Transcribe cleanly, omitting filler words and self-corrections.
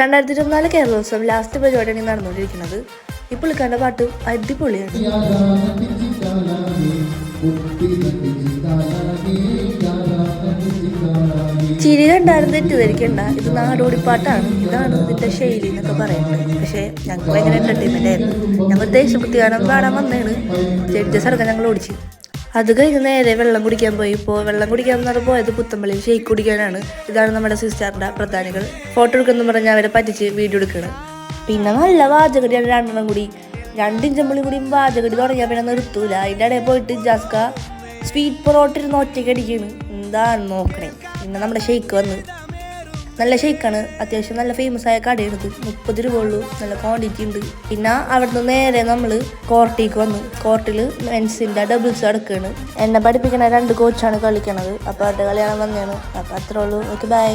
2024 കേരളോത്സവം last പരിപാടിയാണ് നടന്നുകൊണ്ടിരിക്കുന്നത്. ഈ പുള്ളിക്കാരൻ്റെ പാട്ട് അടിപൊളിയാണ്. ചിരി കണ്ടാലും തെറ്റിദ്ധരിക്കണ്ട, ഇത് നാടോടിപ്പാട്ടാണ്. ഇതാണ് ഇതിൻ്റെ ശൈലി എന്നൊക്കെ പറയുന്നത്. പക്ഷേ ഞങ്ങൾ ഭയങ്കര എൻ്റർടൈൻമെൻ്റ് ആയിരുന്നു. ഞങ്ങൾ ദേശഭക്തിഗാനം പാടാൻ വന്നതാണ്. ജഡ്ജസ് അടക്കം ഞങ്ങൾ ഓടിച്ച്. അത് കഴിഞ്ഞ് നേരെ വെള്ളം കുടിക്കാൻ പോയി. ഇപ്പോൾ വെള്ളം കുടിക്കാൻ പറഞ്ഞാൽ പോയത് പുത്തമ്പള്ളിയിൽ ഷെയ്ക്ക് കുടിക്കാനാണ്. ഇതാണ് നമ്മുടെ സിസ്റ്ററിൻ്റെ പ്രധാനികൾ. ഫോട്ടോ എടുക്കുമെന്ന് പറഞ്ഞാൽ അവരെ പറ്റിച്ച് വീഡിയോ എടുക്കണം. പിന്നെ നല്ല വാചകടിയാണ് രണ്ടെണ്ണം കൂടി. 2 ഇഞ്ചമ്പുള്ളി കൂടിയും വാചകടി തുടങ്ങിയാൽ പിന്നെ നിർത്തൂല. അതിൻ്റെ ഇടയിൽ പോയിട്ട് ജാസ്ക സ്വീറ്റ് പൊറോട്ട ഇരുന്ന് ഒറ്റയ്ക്ക് അടിക്കുകയാണ്. എന്താണ് നോക്കണേ. പിന്നെ നമ്മുടെ ഷെയ്ക്ക് വന്ന് നല്ല ഷെയ്ക്കാണ്. അത്യാവശ്യം നല്ല ഫേമസ് ആയ കടയാണിത്. 30 രൂപ ഉള്ളൂ. നല്ല ക്വാണ്ടിറ്റി ഉണ്ട്. പിന്നെ അവിടുന്ന് നേരെ നമ്മൾ കോർട്ടിലേക്ക് വന്നു. കോർട്ടിൽ മെൻസിൻ്റെ ഡബിൾസ് നടക്കുകയാണ്. എന്നെ പഠിപ്പിക്കണ 2 കോച്ചാണ് കളിക്കണത്. അപ്പോൾ അവരുടെ കളിയാണ് വന്നതാണ്. അപ്പോൾ അത്രേ ഉള്ളൂ. Okay, by.